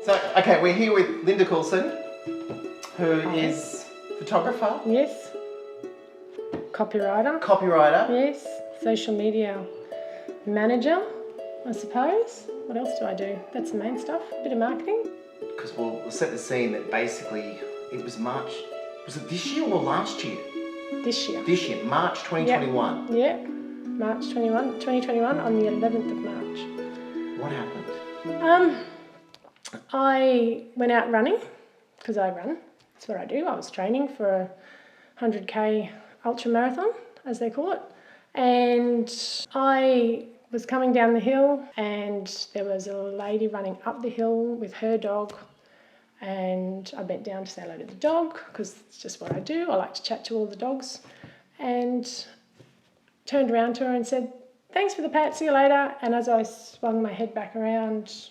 So, okay, we're here with Lynda Coulson, who is photographer. Yes. Copywriter. Copywriter. Yes. Social media manager, I suppose. What else do I do? That's the main stuff. A bit of marketing. Because we'll set the scene that basically it was March. Was it this year or last year? This year. This year, March 2021. Yeah. March 2021 on the 11th of March. What happened? I went out running because I run. That's what I do. I was training for a 100k ultra marathon, as they call it. And I was coming down the hill and there was a lady running up the hill with her dog. And I bent down to say hello to the dog because it's just what I do. I like to chat to all the dogs. And turned around to her and said, "Thanks for the pat, see you later." And as I swung my head back around,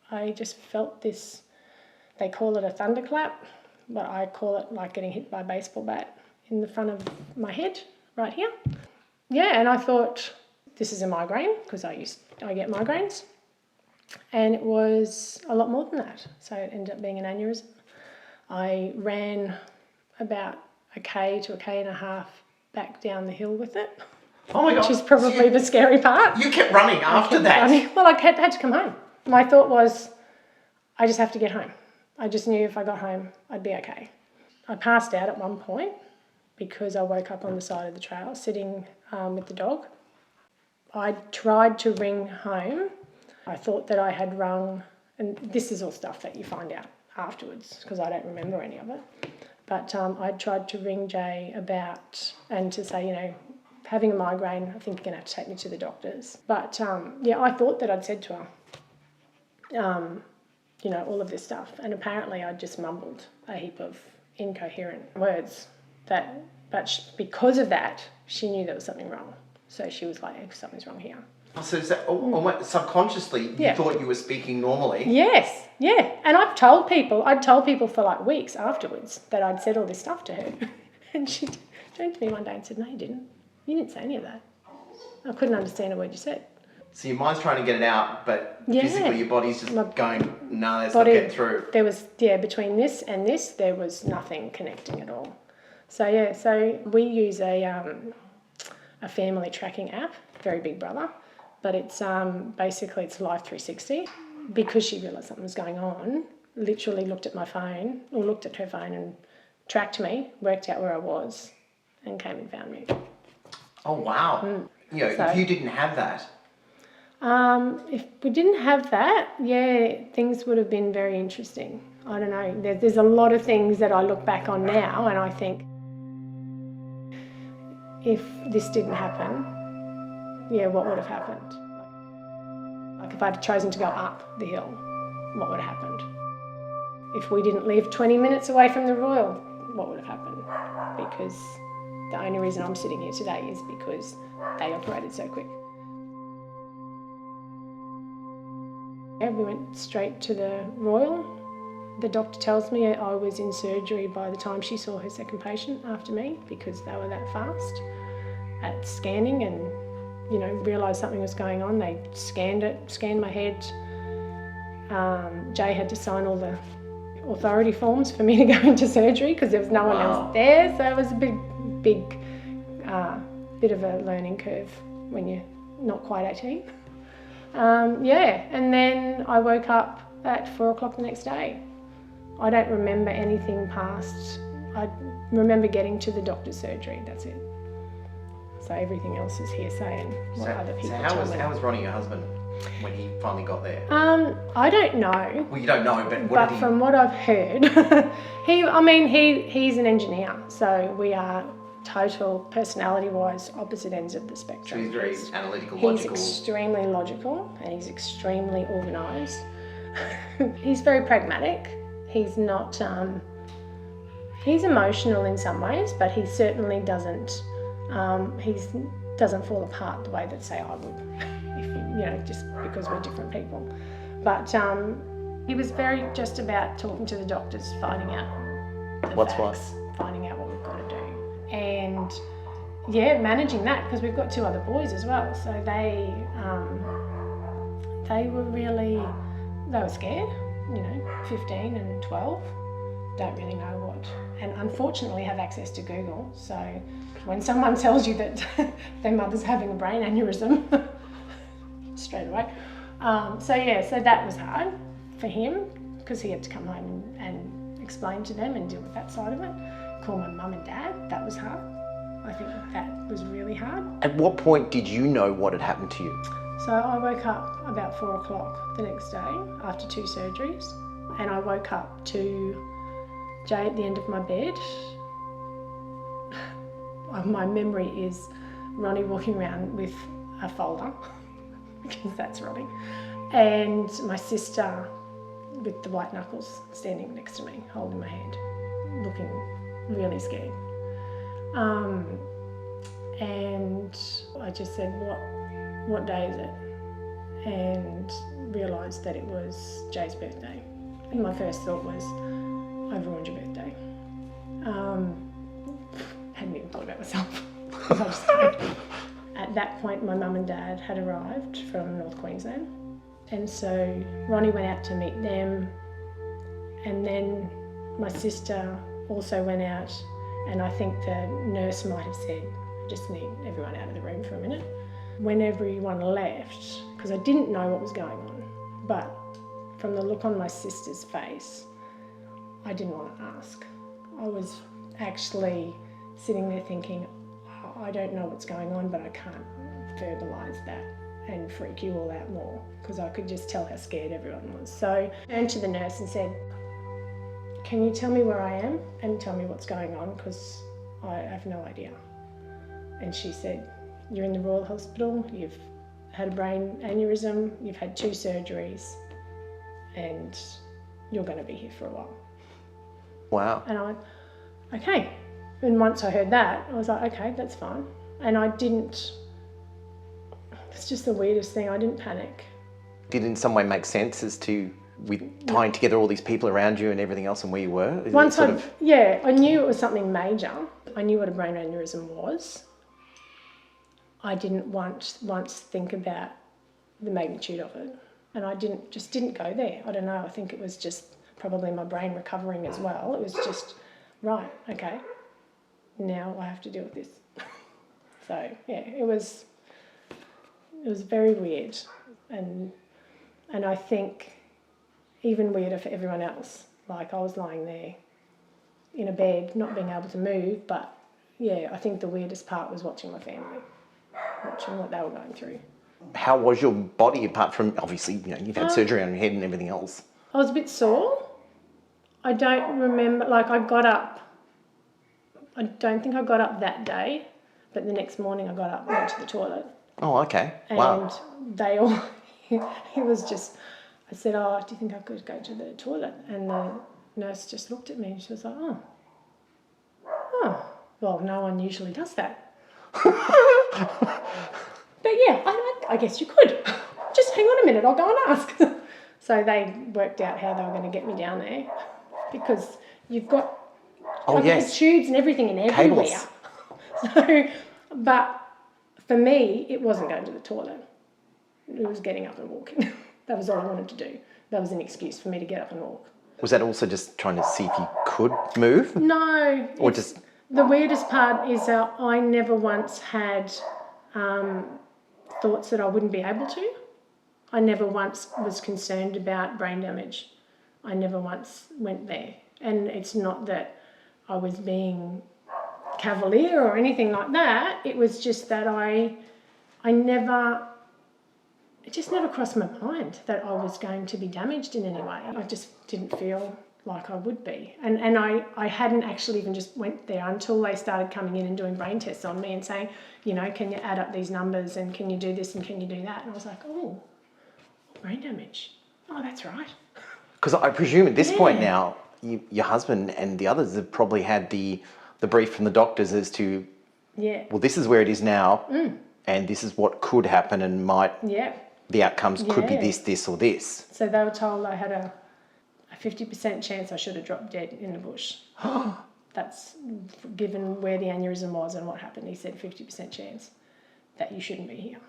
I just felt this, they call it a thunderclap, but I call it like getting hit by a baseball bat in the front of my head, right here. Yeah, and I thought, this is a migraine, because I get migraines. And it was a lot more than that. So it ended up being an aneurysm. I ran about a K to a K and a half back down the hill with it. Oh my God. Which is probably the scary part. You kept running after that. Running. Well, I had to come home. My thought was, I just have to get home. I just knew if I got home, I'd be okay. I passed out at one point because I woke up on the side of the trail sitting with the dog. I tried to ring home. I thought that I had rung, and this is all stuff that you find out afterwards because I don't remember any of it. But I tried to ring Jay and to say, you know, having a migraine, I think you're going to have to take me to the doctors. But yeah, I thought that I'd said to her, you know, all of this stuff. And apparently I just mumbled a heap of incoherent words because of that, she knew there was something wrong. So she was like, something's wrong here. So is that, subconsciously, you thought you were speaking normally? Yes, yeah. And I'd told people for like weeks afterwards that I'd said all this stuff to her. And she turned to me one day and said, "No, you didn't. You didn't say any of that. I couldn't understand a word you said." So your mind's trying to get it out, but physically your body's just going, no, that's not getting through. There was, between this and this, there was nothing connecting at all. So yeah, so we use a family tracking app, very big brother, but it's basically it's Life 360. Because she realised something was going on, literally looked at her phone and tracked me, worked out where I was, and came and found me. Oh wow! You know, if you didn't have that. If we didn't have that, things would have been very interesting. I don't know. There's a lot of things that I look back on now and I think, if this didn't happen, what would have happened? Like if I'd chosen to go up the hill, what would have happened? If we didn't live 20 minutes away from the Royal, what would have happened? Because the only reason I'm sitting here today is because they operated so quick. Yeah, we went straight to the Royal. The doctor tells me I was in surgery by the time she saw her second patient after me because they were that fast at scanning and, you know, realised something was going on. They scanned my head. Jay had to sign all the authority forms for me to go into surgery because there was no one else there. So it was a bit of a learning curve when you're not quite 18. And then I woke up at 4 o'clock the next day. I don't remember anything past, I remember getting to the doctor's surgery, that's it. So everything else is hearsay and what other people tell me. So how was Ronnie, your husband, when he finally got there? I don't know. Well, you don't know, but from what I've heard, he's an engineer, so we are total personality-wise opposite ends of the spectrum. So he's very analytical, logical. He's extremely logical and he's extremely organised. He's very pragmatic. He's not, he's emotional in some ways, but he certainly doesn't fall apart the way that, say, I would, just because we're different people. But he was very just about talking to the doctors, finding out the facts, finding out what we've got to do. And managing that because we've got 2 other boys as well. So they were scared. 15 and 12, don't really know what, and unfortunately have access to Google. So when someone tells you that their mother's having a brain aneurysm, straight away. So that was hard for him because he had to come home and explain to them and deal with that side of it. Call my mum and dad, that was hard. I think that was really hard. At what point did you know what had happened to you? So I woke up about 4 o'clock the next day after 2 surgeries, and I woke up to Jay at the end of my bed. My memory is Ronnie walking around with a folder, because that's Ronnie, and my sister with the white knuckles standing next to me, holding my hand, looking really scared. And I just said, what day is it? And realised that it was Jay's birthday. And my first thought was, I've ruined your birthday. Hadn't even thought about myself. I was scared. At that point, my mum and dad had arrived from North Queensland. And so Ronnie went out to meet them. And then my sister also went out, and I think the nurse might have said, I just need everyone out of the room for a minute. When everyone left, because I didn't know what was going on, but from the look on my sister's face, I didn't want to ask. I was actually sitting there thinking, I don't know what's going on, but I can't verbalise that and freak you all out more, because I could just tell how scared everyone was. So I turned to the nurse and said, can you tell me where I am and tell me what's going on, because I have no idea. And she said, you're in the Royal Hospital, you've had a brain aneurysm, you've had 2 surgeries, and you're going to be here for a while. Wow. And I went, okay. And once I heard that, I was like, okay, that's fine. And I didn't, it's just the weirdest thing, I didn't panic. Did it in some way make sense as to with tying together all these people around you and everything else and where you were? Once I knew it was something major. I knew what a brain aneurysm was. I didn't once think about the magnitude of it. And I didn't go there. I don't know, I think it was just probably my brain recovering as well. It was just, right, okay, now I have to deal with this. So yeah, it was very weird. And I think even weirder for everyone else. Like, I was lying there in a bed, not being able to move, but yeah, I think the weirdest part was watching my family, watching what they were going through. How was your body, apart from, obviously, you've had surgery on your head and everything else? I was a bit sore. I don't remember, like, I got up. I don't think I got up that day, but the next morning I got up and went to the toilet. Oh, okay. And wow. they all, it was just, I said, oh, do you think I could go to the toilet? And the nurse just looked at me and she was like, oh, well, no one usually does that. But yeah, I guess you could. Just hang on a minute, I'll go and ask. So they worked out how they were going to get me down there, because you've got tubes and everything in everywhere. Cables. So, but for me, it wasn't going to the toilet. It was getting up and walking. That was all I wanted to do. That was an excuse for me to get up and walk. Was that also just trying to see if you could move? No. Or just... The weirdest part is I never once had thoughts that I wouldn't be able to. I never once was concerned about brain damage. I never once went there. And it's not that I was being cavalier or anything like that. It was just that it just never crossed my mind that I was going to be damaged in any way. I just didn't feel like I would be. And I hadn't actually even just went there until they started coming in and doing brain tests on me and saying, can you add up these numbers and can you do this and can you do that? And I was like, oh, brain damage. Oh, that's right. Because I presume at this point now, your husband and the others have probably had the brief from the doctors as to, well, this is where it is now, and this is what could happen and might, the outcomes could be this, this or this. So they were told I had a 50% chance I should have dropped dead in the bush. That's given where the aneurysm was and what happened. He said 50% chance that you shouldn't be here.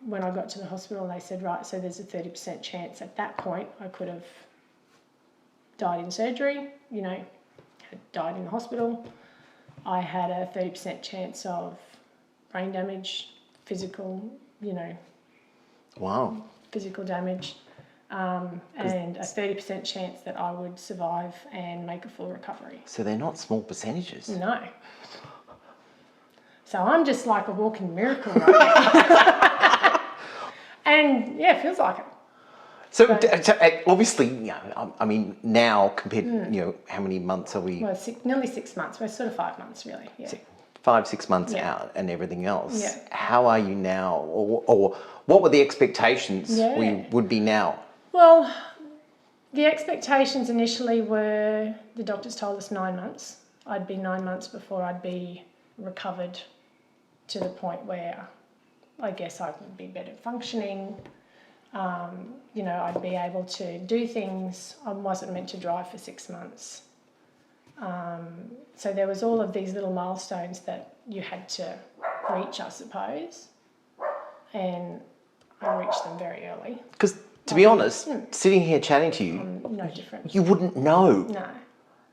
when I got to the hospital, they said, right, so there's a 30% chance. At that point, I could have died in surgery, had died in the hospital. I had a 30% chance of brain damage, physical, Wow. physical damage, and a 30% chance that I would survive and make a full recovery. So they're not small percentages. No. So I'm just like a walking miracle right now. And yeah, it feels like it. So obviously, I mean, now compared, how many months are we? Well, nearly 6 months. We're sort of 5 months, really. Yeah. 5-6 months Yeah. out and everything else. Yeah. How are you now, or what were the expectations we would be now? Well, the expectations initially were, the doctors told us 9 months. I'd be 9 months before I'd be recovered to the point where I guess I would be better functioning. I'd be able to do things. I wasn't meant to drive for 6 months. So there was all of these little milestones that you had to reach, I suppose. And I reached them very early. Because to be honest, sitting here chatting to you, No different. you wouldn't know. No.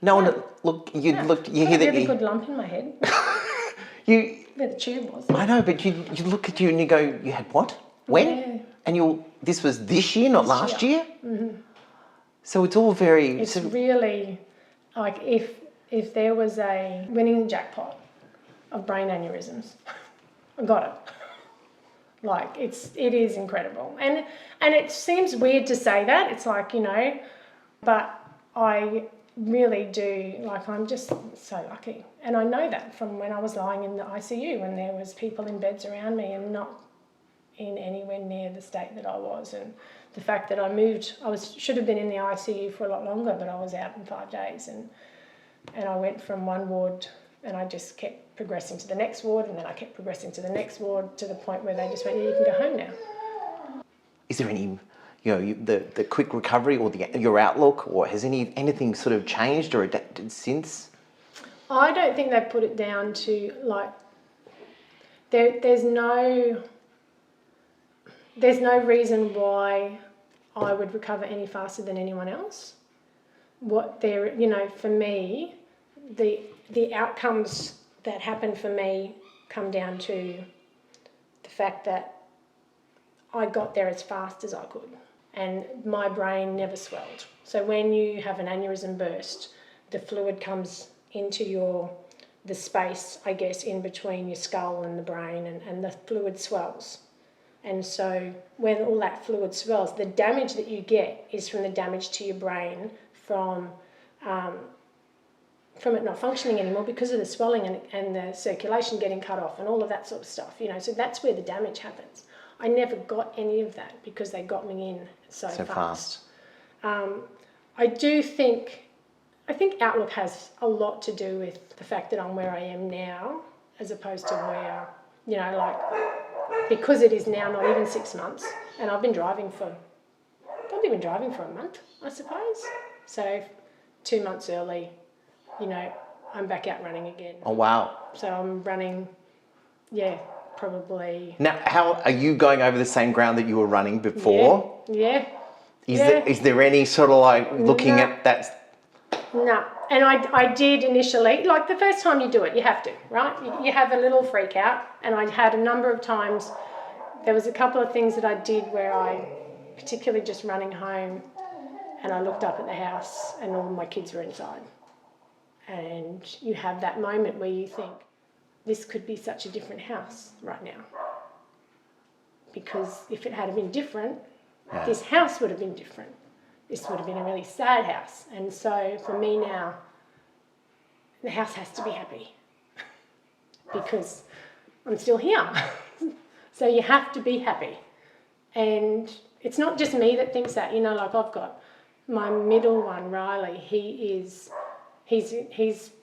No one look. You No. looked. You I hear had a that. really good lump in my head. You. Where the tube was. I know, but you look at you and you go, you had what? When? Yeah. And this was this year, not This last year. year. Mm-hmm. So it's all very. It's really like if there was a winning the jackpot of brain aneurysms, I got it. Like it is incredible, and it seems weird to say that. It's like but I really do. Like I'm just so lucky, and I know that from when I was lying in the ICU when there was people in beds around me and not in anywhere near the state that I was, and the fact that I moved, should have been in the ICU for a lot longer, but I was out in 5 days, and I went from one ward, and I just kept progressing to the next ward, and then I kept progressing to the next ward to the point where they just went, yeah, you can go home now. Is there any, the quick recovery or your outlook, or has anything sort of changed or adapted since? I don't think they've put it down to like there's no reason why I would recover any faster than anyone else. For me, the outcomes that happen for me come down to the fact that I got there as fast as I could, and my brain never swelled. So when you have an aneurysm burst, the fluid comes into the space, I guess, in between your skull and the brain, and the fluid swells. And so when all that fluid swells, the damage that you get is from the damage to your brain from it not functioning anymore because of the swelling and the circulation getting cut off and all of that sort of stuff. So that's where the damage happens. I never got any of that because they got me in so fast. I think outlook has a lot to do with the fact that I'm where I am now as opposed to where, because it is now not even 6 months, and I've been driving for a month, I suppose. So 2 months early, I'm back out running again. Oh, wow. So I'm running, probably. Now, how are you going over the same ground that you were running before? Yeah. Is there any sort of looking at that? No. And I did initially, like the first time you do it, you have to, right? You have a little freak out. And I had a number of times, there was a couple of things that I did where particularly just running home, and I looked up at the house and all my kids were inside. And you have that moment where you think, this could be such a different house right now. Because if it had been different, this house would have been different. This would have been a really sad house. And so for me now, the house has to be happy because I'm still here. So you have to be happy. And it's not just me that thinks that, I've got my middle one, Riley, he's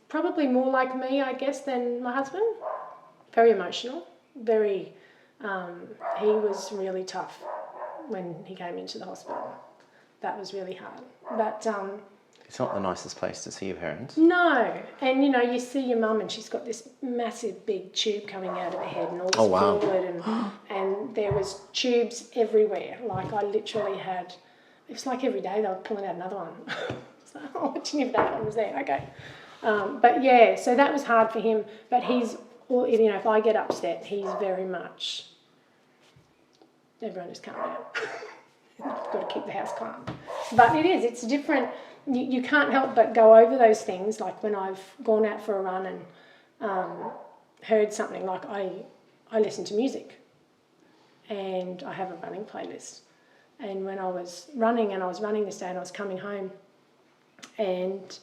probably more like me, I guess, than my husband. Very emotional, he was really tough when he came into the hospital. That was really hard. But it's not the nicest place to see your parents. No. And, you see your mum and she's got this massive big tube coming out of her head and all this fluid and and there was tubes everywhere. Like I literally had, it was like every day they were pulling out another one. So, oh, I didn't even know that one was there. Okay. But yeah, so that was hard for him. But he's, you know, if I get upset, he's very much, everyone just calm down. Got to keep the house calm. But it's different. You can't help but go over those things. Like when I've gone out for a run and heard something, like I listen to music and I have a running playlist. And when I was running this day and I was coming home, and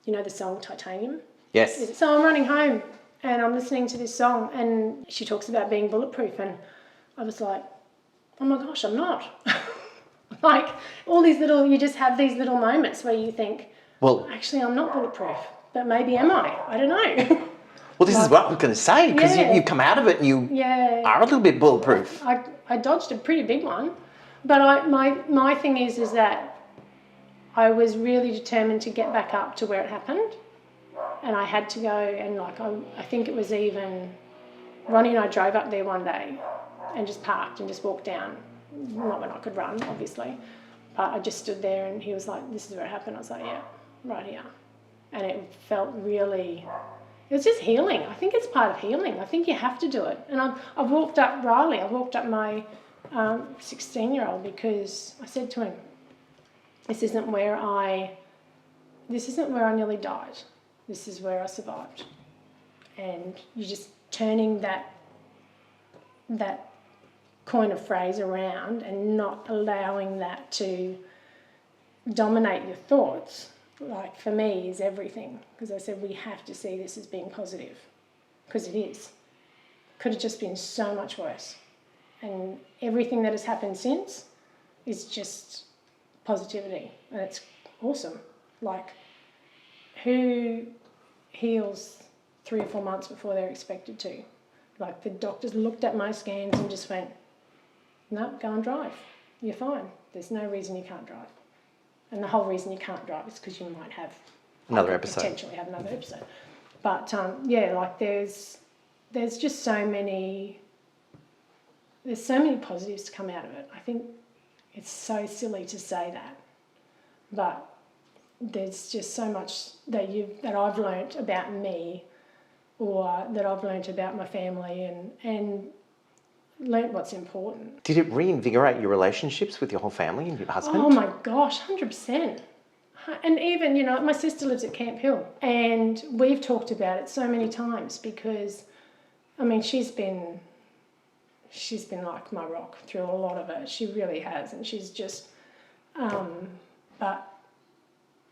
you know the song Titanium? Yes. So I'm running home and I'm listening to this song and she talks about being bulletproof, and I was like, oh my gosh, I'm not. Like all these little, you just have these little moments where you think, well, actually I'm not bulletproof, but maybe am I? I don't know. Well, this is what I was going to say, because you come out of it and you are a little bit bulletproof. I dodged a pretty big one, but my thing is that I was really determined to get back up to where it happened, and I had to go, and like I think it was even Ronnie and I drove up there one day and just parked and just walked down. Not when I could run, obviously, but I just stood there and he was like, this is where it happened. I was like, yeah, right here. And it felt really, it was just healing. I think it's part of healing. I think you have to do it. And I've walked up Riley, I walked up my 16-year-old, because I said to him, this isn't where I nearly died. This is where I survived. And you're just turning that coin of phrase around and not allowing that to dominate your thoughts, like for me, is everything. Because I said we have to see this as being positive, because it is. Could have just been so much worse. And everything that has happened since is just positivity, and it's awesome. Like, who heals 3 or 4 months before they're expected to? Like, the doctors looked at my scans and just went, no, go and drive. You're fine. There's no reason you can't drive. And the whole reason you can't drive is because you might have another episode. Potentially have another episode. But like there's just so many positives to come out of it. I think it's so silly to say that, but there's just so much that I've learnt about me, or that I've learnt about my family, and learnt what's important. Did it reinvigorate your relationships with your whole family and your husband? Oh my gosh, 100%. And even, you know, my sister lives at Camp Hill, and we've talked about it so many times, because, I mean, she's been like my rock through a lot of it. She really has, and she's just, but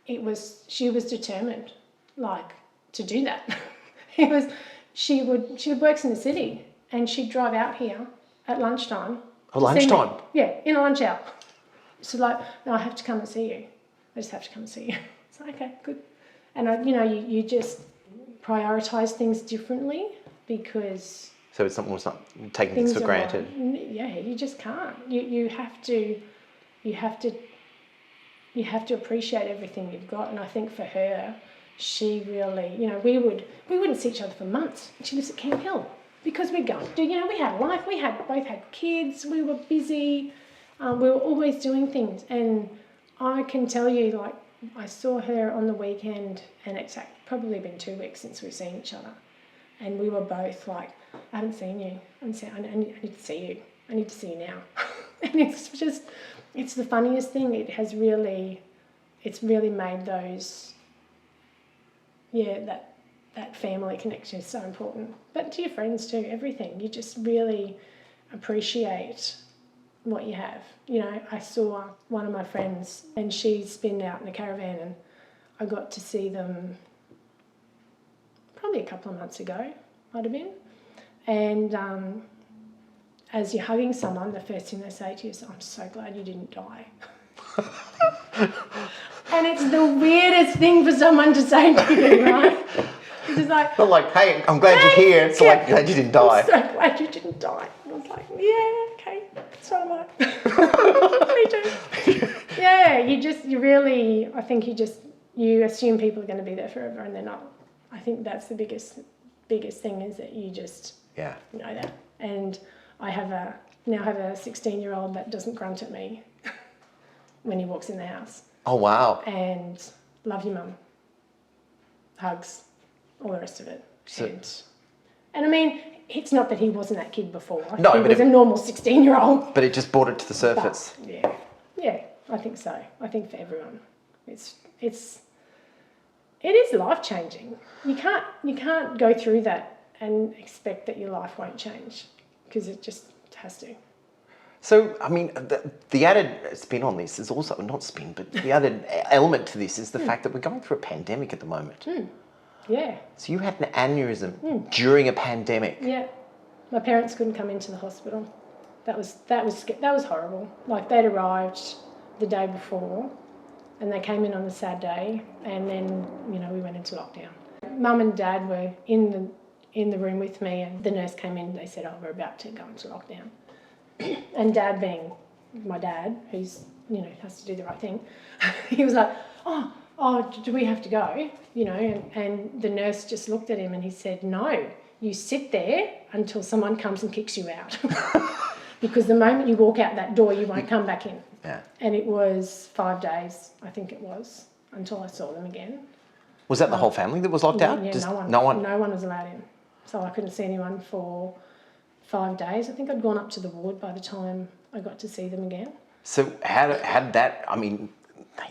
she was determined, like, to do that. She works in the city, and she'd drive out here at lunchtime. Oh, lunchtime? Yeah, in a lunch hour. So like, no, I have to come and see you. I just have to come and see you. It's like, okay, good. And you just prioritise things differently, because so it's not taking things for granted. Yeah, you just can't. You have to appreciate everything you've got. And I think for her, she really, you know, we wouldn't see each other for months. She lives at Camp Hill, because we'd go, we had life. We both had kids. We were busy. We were always doing things. And I can tell you, like, I saw her on the weekend, and it's probably been 2 weeks since we've seen each other. And we were both like, I haven't seen you. I need to see you. I need to see you now. And it's the funniest thing. It's really made those, that family connection is so important. But to your friends too, everything. You just really appreciate what you have. You know, I saw one of my friends, and she's been out in a caravan, and I got to see them probably a couple of months ago, might have been. And as you're hugging someone, the first thing they say to you is, I'm so glad you didn't die. And it's the weirdest thing for someone to say to you, right? It's just like, not like, hey, I'm glad you're here. It's like, glad you didn't die. I'm so glad you didn't die. And I was like, yeah, okay, so am I. Me too. Yeah, you assume people are going to be there forever, and they're not. I think that's the biggest thing, is that you just know that. And I have now have a 16-year-old that doesn't grunt at me when he walks in the house. Oh, wow. And love you, Mum. Hugs, all the rest of it. So, and I mean, it's not that he wasn't that kid before. No, he was a normal 16-year-old. But it just brought it to the surface. But, yeah, I think so. I think for everyone, it is life-changing. You can't go through that and expect that your life won't change, because it just has to. So, I mean, the added spin on this is also, not spin, but the added element to this is the fact that we're going through a pandemic at the moment. Yeah. So you had an aneurysm during a pandemic. Yeah. My parents couldn't come into the hospital. That was horrible. Like, they'd arrived the day before and they came in on the sad day, and then, we went into lockdown. Mum and Dad were in the room with me, and the nurse came in and they said, we're about to go into lockdown. And Dad, being my dad, who's, has to do the right thing, he was like, oh, do we have to go? And the nurse just looked at him and he said, no, you sit there until someone comes and kicks you out. Because the moment you walk out that door, you won't come back in. Yeah. And it was 5 days, I think it was, until I saw them again. Was that the whole family that was locked out? Yeah, Just no one. No No one was allowed in. So I couldn't see anyone for 5 days. I think I'd gone up to the ward by the time I got to see them again. So how did that, I mean,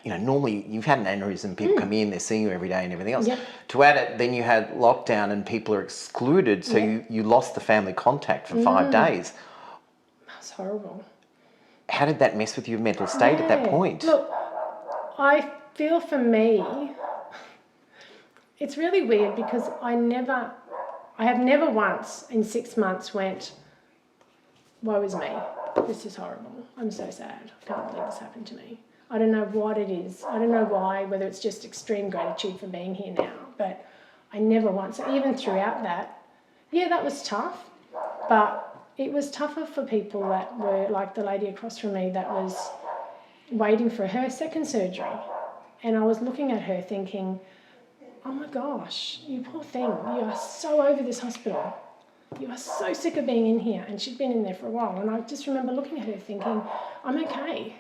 normally you've had an aneurysm, people come in, they're seeing you every day and everything else. Yep. To add it, then you had lockdown and people are excluded, so you lost the family contact for 5 days. That was horrible. How did that mess with your mental state at that point? Look, I feel for me, it's really weird because I have never once in 6 months went, woe is me, this is horrible, I'm so sad, I can't believe this happened to me. I don't know what it is, I don't know why, whether it's just extreme gratitude for being here now, but I never once, even throughout that, that was tough, but it was tougher for people that were like the lady across from me that was waiting for her second surgery. And I was looking at her thinking, oh my gosh, you poor thing, you are so over this hospital. You are so sick of being in here. And she'd been in there for a while. And I just remember looking at her thinking, I'm okay,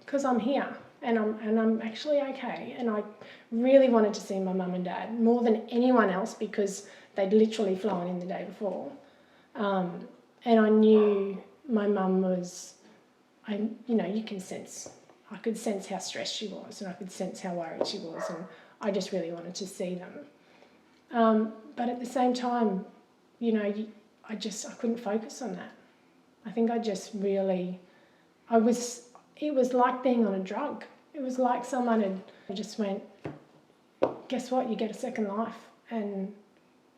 because I'm here and I'm actually okay. And I really wanted to see my mum and dad more than anyone else because they'd literally flown in the day before. And I knew my mum was, you can sense, I could sense how stressed she was and I could sense how worried she was, and I just really wanted to see them. But at the same time, I couldn't focus on that. I think I just really, it was like being on a drug. It was like someone had just went, guess what, you get a second life. And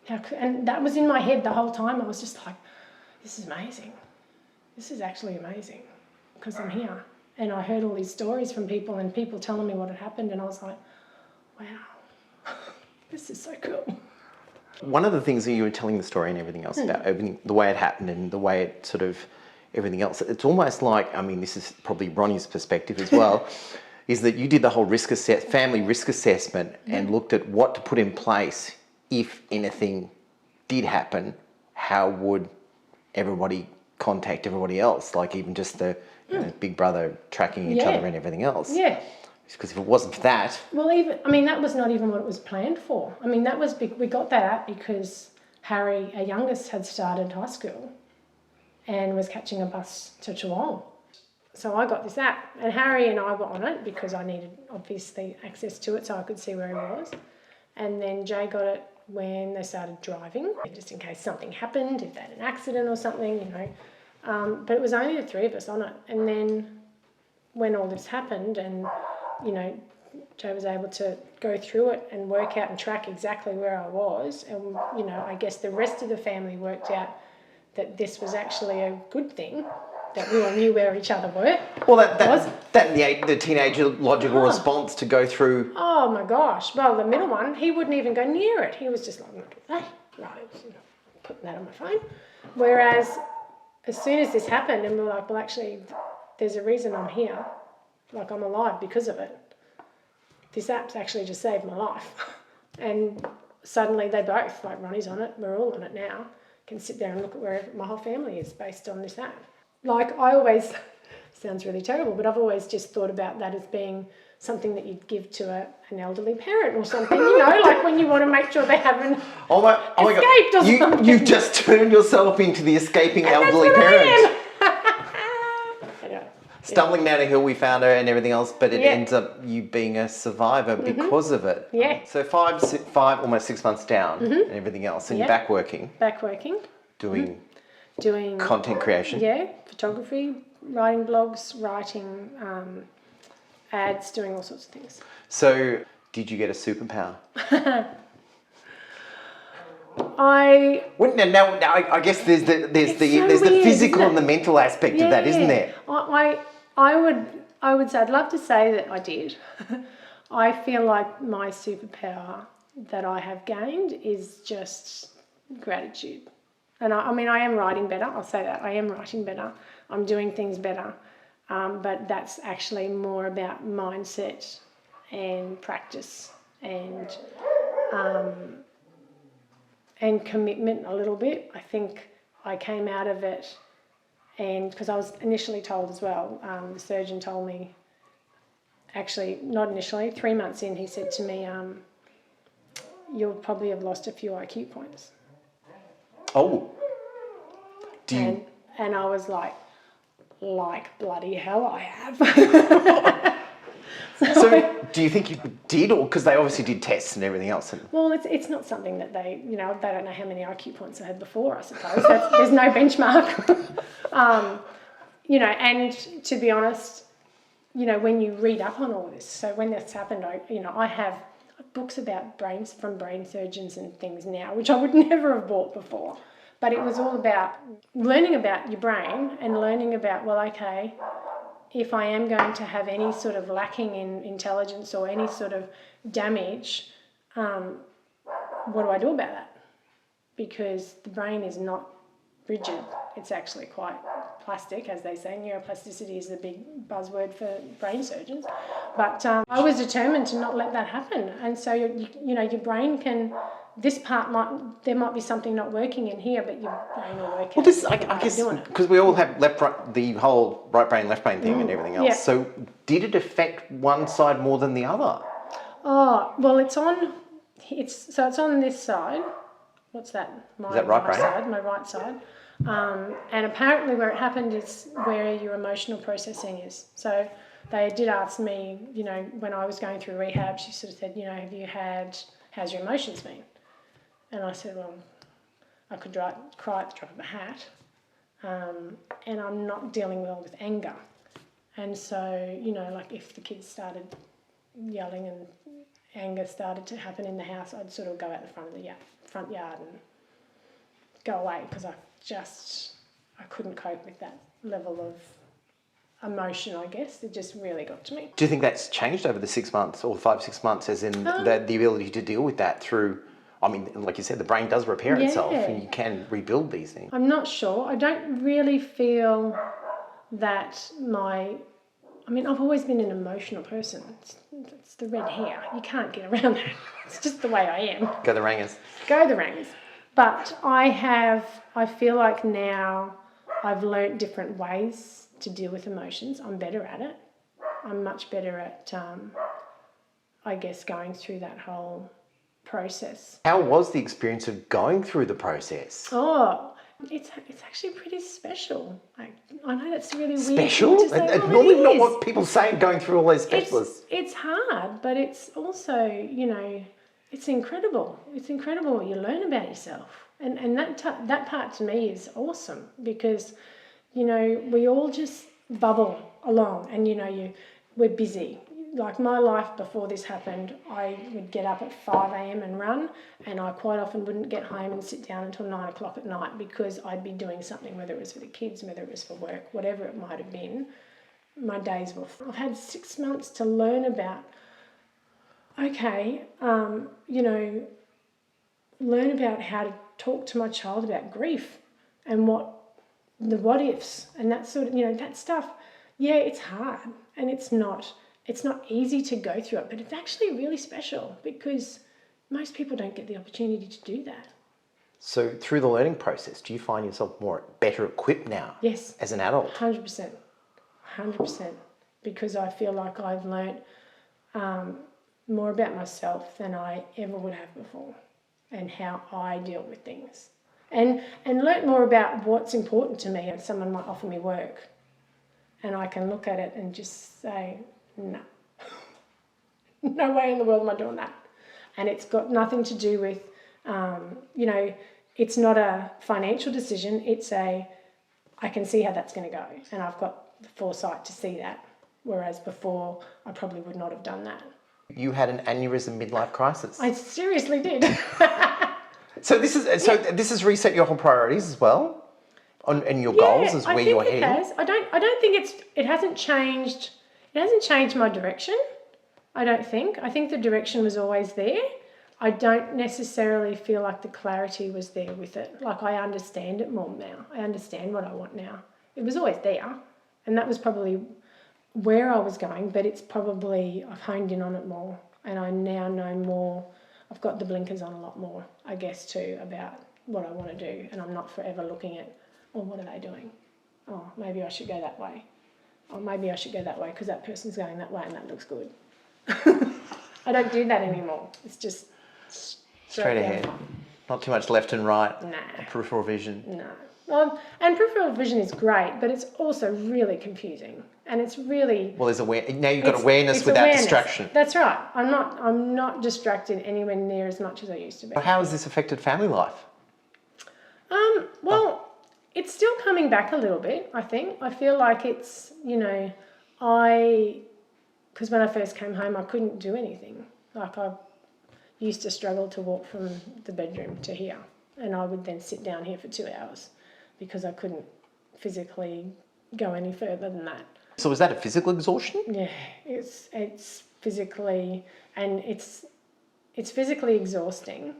that was in my head the whole time. I was just like, this is amazing. This is actually amazing because I'm here. And I heard all these stories from people and people telling me what had happened, and I was like, wow, this is so cool. One of the things that you were telling the story and everything else about everything, the way it happened and the way it sort of everything else, it's almost like, I mean, this is probably Ronnie's perspective as well, is that you did the whole family risk assessment and looked at what to put in place if anything did happen. How would everybody contact everybody else? Like even just the big brother tracking each other and everything else. Yeah. Because if it wasn't for that... Well, that was not even what it was planned for. I mean, that was big. We got that out because Harry, our youngest, had started high school and was catching a bus to Geelong. So I got this app, and Harry and I were on it because I needed, obviously, access to it so I could see where he was. And then Jay got it when they started driving, just in case something happened, if they had an accident or something, But it was only the three of us on it. And then when all this happened and, Jay was able to go through it and work out and track exactly where I was. And, I guess the rest of the family worked out that this was actually a good thing, that we all knew where each other were. Well, the teenager logical response to go through... Oh, my gosh. Well, the middle one, he wouldn't even go near it. He was just like, hey, right, putting that on my phone. Whereas as soon as this happened and we were like, well, actually, there's a reason I'm here. Like, I'm alive because of it. This app's actually just saved my life. And suddenly they both, like Ronnie's on it, we're all on it now, can sit there and look at where my whole family is based on this app. Like I always, sounds really terrible, but I've always just thought about that as being something that you'd give to an elderly parent or something, like when you want to make sure they haven't Oh my escaped or God. something. You just turned yourself into the escaping elderly That's what parent. I am. Anyway, Stumbling down a hill, we found her and everything else, but it Yeah. ends up you being a survivor because of it. Yeah. So five, almost 6 months down and everything else, and Yeah. you're back working, doing content creation. Yeah, photography, writing blogs, writing ads, doing all sorts of things. So did you get a superpower? Now, I guess there's the weird, physical isn't and the mental aspect of that, isn't there? I would say I'd love to say that I did. I feel like my superpower that I have gained is just gratitude. And I am writing better. I'll say that I am writing better. I'm doing things better, but that's actually more about mindset and practice and commitment a little bit. I think I came out of it, and because I was initially told as well, the surgeon told me, actually not initially, 3 months in, he said to me, you'll probably have lost a few IQ points. Oh. And I was like bloody hell I have. So do you think you did, or because they obviously did tests and everything else? Well, it's not something that they don't know how many IQ points I had before, I suppose. There's no benchmark. And to be honest, when you read up on all this, so when this happened, I have books about from brain surgeons and things now, which I would never have bought before. But it was all about learning about your brain and learning about, well, okay, if I am going to have any sort of lacking in intelligence or any sort of damage, what do I do about that? Because the brain is not rigid. It's actually quite plastic, as they say. Neuroplasticity is the big buzzword for brain surgeons. But I was determined to not let that happen. And so, your brain can... there might be something not working in here, but your brain will work. Well, this, I guess, because we all have the whole right brain, left brain thing and everything else. Yeah. So did it affect one side more than the other? Oh, well, it's on this side. What's that? Is that right brain? Side, my right side. And apparently where it happened is where your emotional processing is. So they did ask me, when I was going through rehab, she sort of said, how's your emotions been? And I said, well, I could cry at the drop of a hat, and I'm not dealing well with anger. And so, like if the kids started yelling and anger started to happen in the house, I'd sort of go out the front yard and go away, because I couldn't cope with that level of emotion, I guess. It just really got to me. Do you think that's changed over the 6 months or 5-6 months, as in the ability to deal with that through... like you said, the brain does repair itself and you can rebuild these things. I'm not sure. I don't really feel that I've always been an emotional person. It's the red hair. You can't get around that. It's just the way I am. Go the Rangers. Go the Rangers. But I feel like now I've learnt different ways to deal with emotions. I'm better at it. I'm much better at, going through that whole process. How was the experience of going through the process? Oh, it's actually pretty special. I know that's really weird. Special? To say, normally not what people say going through all those specialists. It's hard, but it's also, it's incredible. It's incredible what you learn about yourself. And that part to me is awesome, because, we all just bubble along and, we're busy. Like my life before this happened, I would get up at 5 a.m. and run, and I quite often wouldn't get home and sit down until 9 o'clock at night, because I'd be doing something, whether it was for the kids, whether it was for work, whatever it might have been. My days were full. I've had 6 months to learn about, learn about how to talk to my child about grief and what ifs and that sort of, that stuff. Yeah, it's hard and it's not easy to go through it, but it's actually really special, because most people don't get the opportunity to do that. So through the learning process, do you find yourself better equipped now? Yes. As an adult? 100%. 100%. Because I feel like I've learnt more about myself than I ever would have before, and how I deal with things. And learnt more about what's important to me. Someone might offer me work and I can look at it and just say, no. No way in the world am I doing that. And it's got nothing to do with, it's not a financial decision. It's I can see how that's going to go. And I've got the foresight to see that. Whereas before, I probably would not have done that. You had an aneurysm midlife crisis. I seriously did. So this has reset your whole priorities as well, and your goals as where you're heading. Has. I don't think it hasn't changed. It hasn't changed my direction. I don't think. I think the direction was always there. I don't necessarily feel like the clarity was there with it. Like, I understand it more now. I understand what I want now. It was always there, and that was probably where I was going, but it's probably, I've honed in on it more, and I now know more. I've got the blinkers on a lot more, I guess, too, about what I want to do, and I'm not forever looking at, oh, what are they doing? Oh, maybe I should go that way. Or maybe I should go that way because that person's going that way and that looks good. I don't do that anymore. It's just straight ahead. Not too much left and right. Nah. Peripheral vision. No. And peripheral vision is great, but it's also really confusing. And it's really... Well, now you've got awareness without distraction. That's right. I'm not distracted anywhere near as much as I used to be. How has this affected family life? Well, it's still coming back a little bit, I think. I feel like it's, because when I first came home, I couldn't do anything. Like, I used to struggle to walk from the bedroom to here, and I would then sit down here for 2 hours because I couldn't physically go any further than that. So is that a physical exhaustion? Yeah, it's physically, and it's physically exhausting,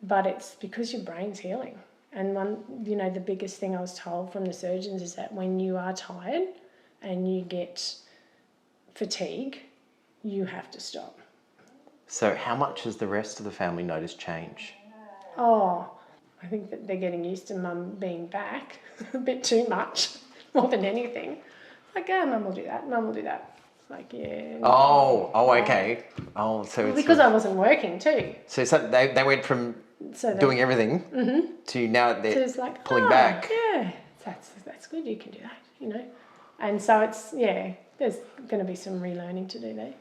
but it's because your brain's healing. And the biggest thing I was told from the surgeons is that when you are tired and you get fatigue, you have to stop. So how much has the rest of the family noticed change? Oh, I think that they're getting used to Mum being back a bit too much, more than anything. Like, Mum will do that, Mum will do that. It's like, yeah. Oh, okay. Oh, so it's... Because I wasn't working too. So they went from doing everything to now they're like, pulling back. Yeah, that's good, you can do that, And so it's, there's going to be some relearning to do there.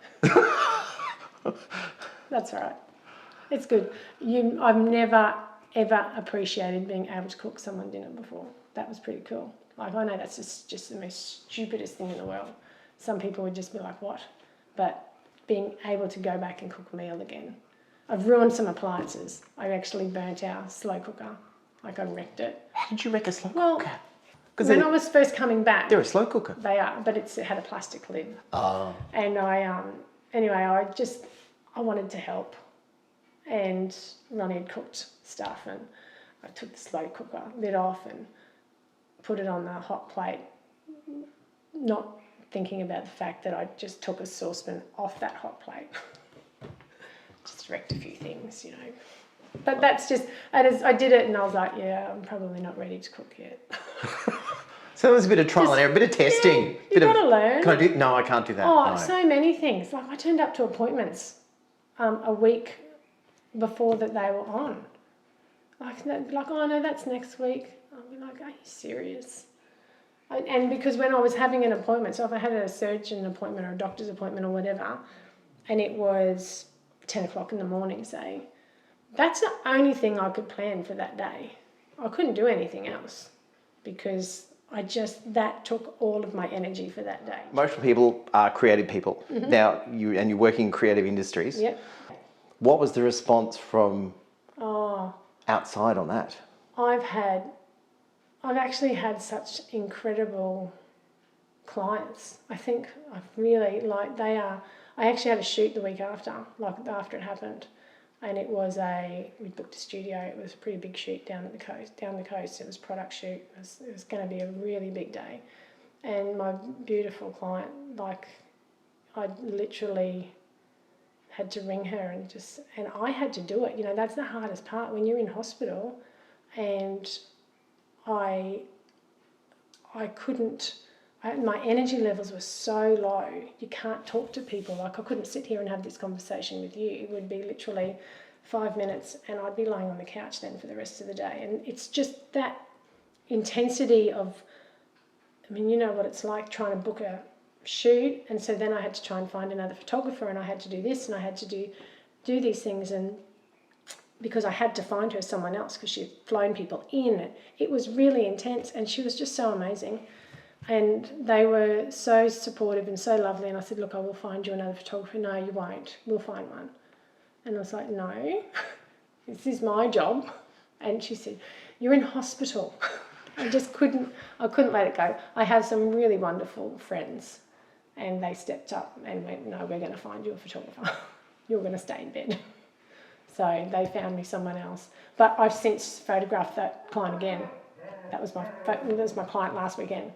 That's all right. It's good. I've never, ever appreciated being able to cook someone dinner before. That was pretty cool. Like, I know that's just the most stupidest thing in the world. Some people would just be like, what? But being able to go back and cook a meal again. I've ruined some appliances. I actually burnt our slow cooker. Like, I wrecked it. How did you wreck a slow Well, cooker? when I was first coming back... They're a slow cooker. They are, but it had a plastic lid. Oh. And I wanted to help. And Ronnie had cooked stuff, and I took the slow cooker lid off and put it on the hot plate, not thinking about the fact that I just took a saucepan off that hot plate. Just wrecked a few things, But that's just, I did it and I was like, yeah, I'm probably not ready to cook yet. So there's a bit of trial and error, a bit of testing. Yeah, you've got to learn. Can I do? No, I can't do that. Oh, no. So many things. Like, I turned up to appointments a week before that they were on. Like, oh no, that's next week. I'll be like, are you serious? And because when I was having an appointment, so if I had a surgeon appointment or a doctor's appointment or whatever, and it was 10 o'clock in the morning, say, that's the only thing I could plan for that day. I couldn't do anything else because that took all of my energy for that day. Most people are creative people. Mm-hmm. Now, you're working in creative industries. Yep. What was the response from outside on that? I've actually had such incredible clients. I think I've really, I actually had a shoot the week after it happened. And we booked a studio. It was a pretty big shoot down the coast. It was a product shoot. It was going to be a really big day. And my beautiful client, I literally had to ring her and I had to do it. That's the hardest part. When you're in hospital, and I couldn't, my energy levels were so low. You can't talk to people. Like, I couldn't sit here and have this conversation with you. It would be literally 5 minutes and I'd be lying on the couch then for the rest of the day. And it's just that intensity of, I mean, you know what it's like trying to book a shoot, and so then I had to try and find another photographer, and I had to do this, and I had to do these things, and because I had to find her someone else because she'd flown people in. It was really intense, and she was just so amazing. And they were so supportive and so lovely, and I said, look, I will find you another photographer. No, you won't. We'll find one. And I was like, no, this is my job. And she said, you're in hospital. I couldn't let it go. I have some really wonderful friends, and they stepped up and went, no, we're going to find you a photographer. You're going to stay in bed. So they found me someone else. But I've since photographed that client again. That was my client last weekend.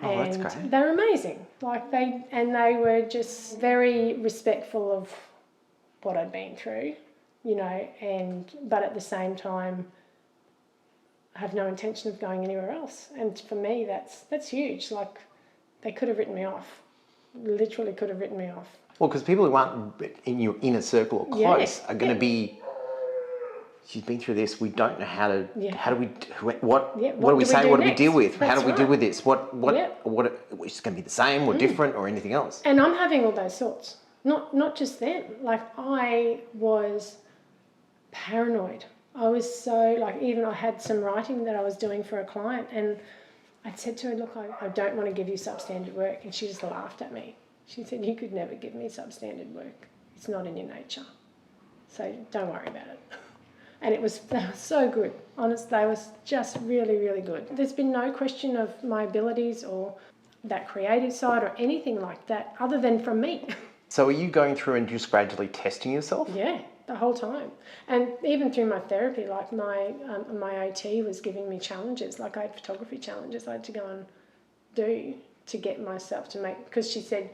Oh, and that's great. they're amazing. They were just very respectful of what I'd been through, you know, but at the same time, I have no intention of going anywhere else. And for me, that's huge. Like, they could have written me off. Literally could have written me off. Well, because people who aren't in your inner circle or close are going to be, she's been through this, we don't know what do we say, what do we deal with? How do we deal with this? Is it going to be the same or different or anything else? And I'm having all those thoughts. Not just them. Like, I was paranoid. I was so, like, even I had some writing that I was doing for a client, and I said to her, look, I don't want to give you substandard work. And she just laughed at me. She said, you could never give me substandard work. It's not in your nature. So don't worry about it. And they were so good. Honestly, they was just really, really good. There's been no question of my abilities or that creative side or anything like that other than from me. So are you going through and just gradually testing yourself? Yeah, the whole time. And even through my therapy, like my OT was giving me challenges. Like, I had photography challenges I had to go and do to get myself to make, because she said,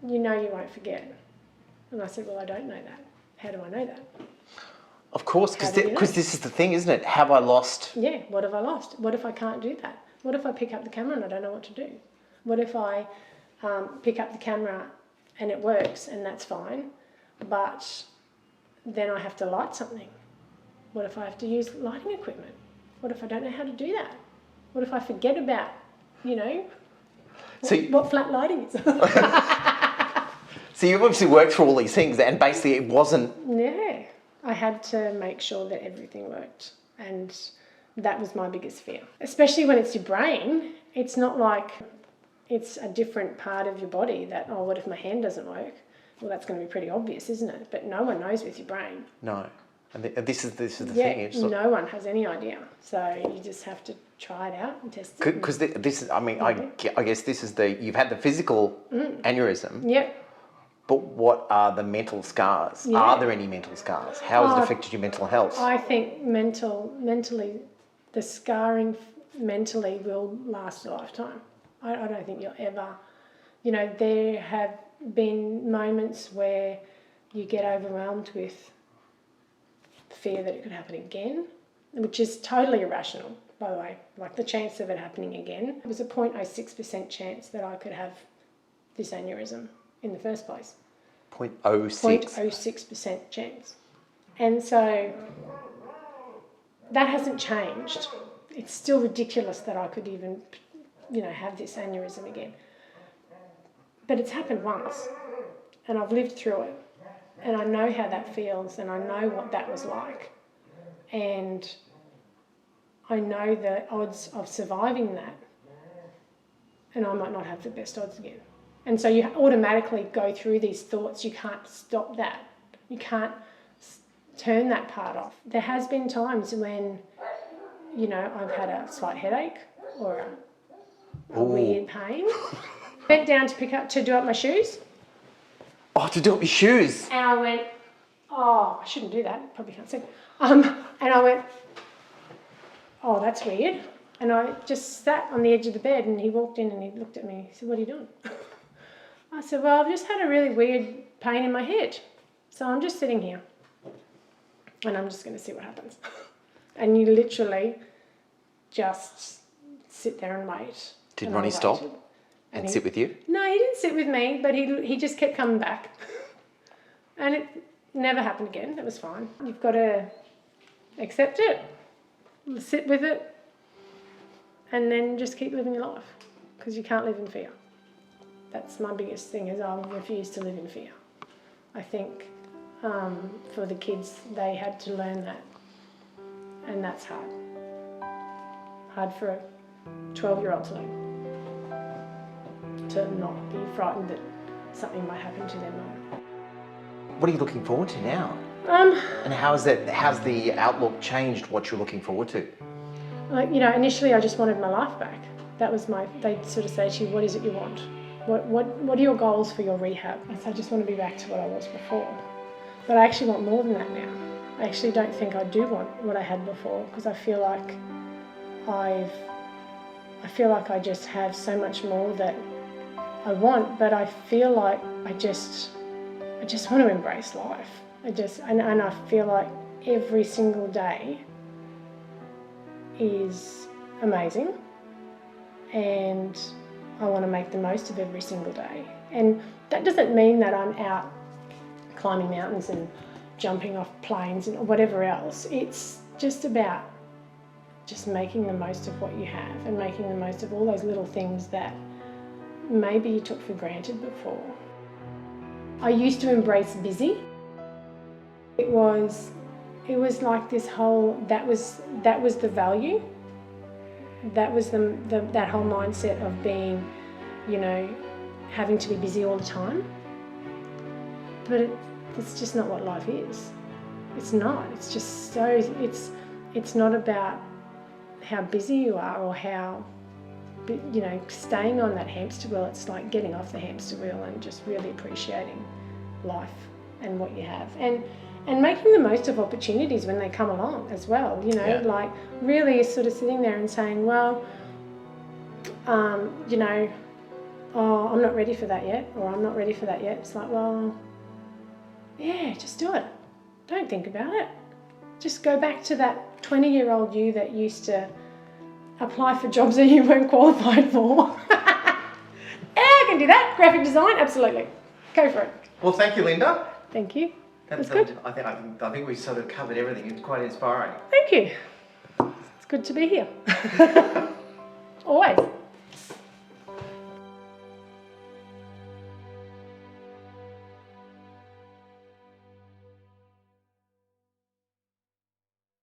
you know you won't forget. And I said, well, I don't know that. How do I know that? Of course, because this is the thing, isn't it? Have I lost? Yeah, what have I lost? What if I can't do that? What if I pick up the camera and I don't know what to do? What if I pick up the camera and it works and that's fine, but then I have to light something? What if I have to use lighting equipment? What if I don't know how to do that? What if I forget about, what flat lighting is? So you've obviously worked through all these things, and basically it wasn't... Yeah, I had to make sure that everything worked, and that was my biggest fear. Especially when it's your brain, it's not like it's a different part of your body that, oh, what if my hand doesn't work? Well, that's going to be pretty obvious, isn't it? But no one knows with your brain. No. And this is the thing. Yeah, no one has any idea. So you just have to try it out and test it. Because this is, I guess this is you've had the physical aneurysm. Yep. But what are the mental scars? Yeah. Are there any mental scars? How has it affected your mental health? I think mentally, the scarring mentally will last a lifetime. I don't think you'll ever, there have been moments where you get overwhelmed with fear that it could happen again, which is totally irrational, by the way. Like, the chance of it happening again, it was a 0.06% chance that I could have this aneurysm in the first place. 0.06? 0.06% chance. And so that hasn't changed. It's still ridiculous that I could even, have this aneurysm again. But it's happened once, and I've lived through it, and I know how that feels, and I know what that was like. And I know the odds of surviving that, and I might not have the best odds again. And so you automatically go through these thoughts. You can't stop that. You can't turn that part off. There has been times when, I've had a slight headache or a weird pain. Bent down to do up my shoes. Oh, to do up your shoes. And I went, oh, I shouldn't do that. Probably can't see. And I went, oh, that's weird. And I just sat on the edge of the bed, and he walked in and he looked at me. He said, what are you doing? I said, well, I've just had a really weird pain in my head. So I'm just sitting here and I'm just going to see what happens. And you literally just sit there and wait. Did And Ronnie I stop waited. and sit with you? No, he didn't sit with me, but he just kept coming back. And it never happened again. It was fine. You've got to accept it, sit with it, and then just keep living your life, because you can't live in fear. That's my biggest thing, is I refuse to live in fear. I think for the kids, they had to learn that, and that's hard. Hard for a 12-year-old to learn. To not be frightened that something might happen to their mum. What are you looking forward to now? And how's the outlook changed what you're looking forward to? Like, you know, initially I just wanted my life back. That was they'd sort of say to you, what is it you want? What are your goals for your rehab? I said, I just want to be back to what I was before. But I actually want more than that now. I actually don't think I do want what I had before, because I feel like I just have so much more that I want, but I feel like I just want to embrace life. And I feel like every single day is amazing, and I want to make the most of every single day. And that doesn't mean that I'm out climbing mountains and jumping off planes and whatever else. It's just about just making the most of what you have, and making the most of all those little things that maybe you took for granted before. I used to embrace busy. It was like this whole, that was the value. That was that whole mindset of being, you know, having to be busy all the time. But it's just not what life is. It's not. It's just so, it's not about how busy you are or how, you know, staying on that hamster wheel. It's like getting off the hamster wheel and just really appreciating life and what you have, and making the most of opportunities when they come along as well. You know, like really sort of sitting there and saying, well, you know, oh, I'm not ready for that yet, or I'm not ready for that yet. It's like, well, yeah, just do it. Don't think about it. Just go back to that 20-year-old you that used to apply for jobs that you weren't qualified for. Yeah, I can do that. Graphic design, absolutely. Go for it. Well, thank you, Lynda. Thank you. That's good. I think we sort of covered everything. It's quite inspiring. Thank you. It's good to be here. Always.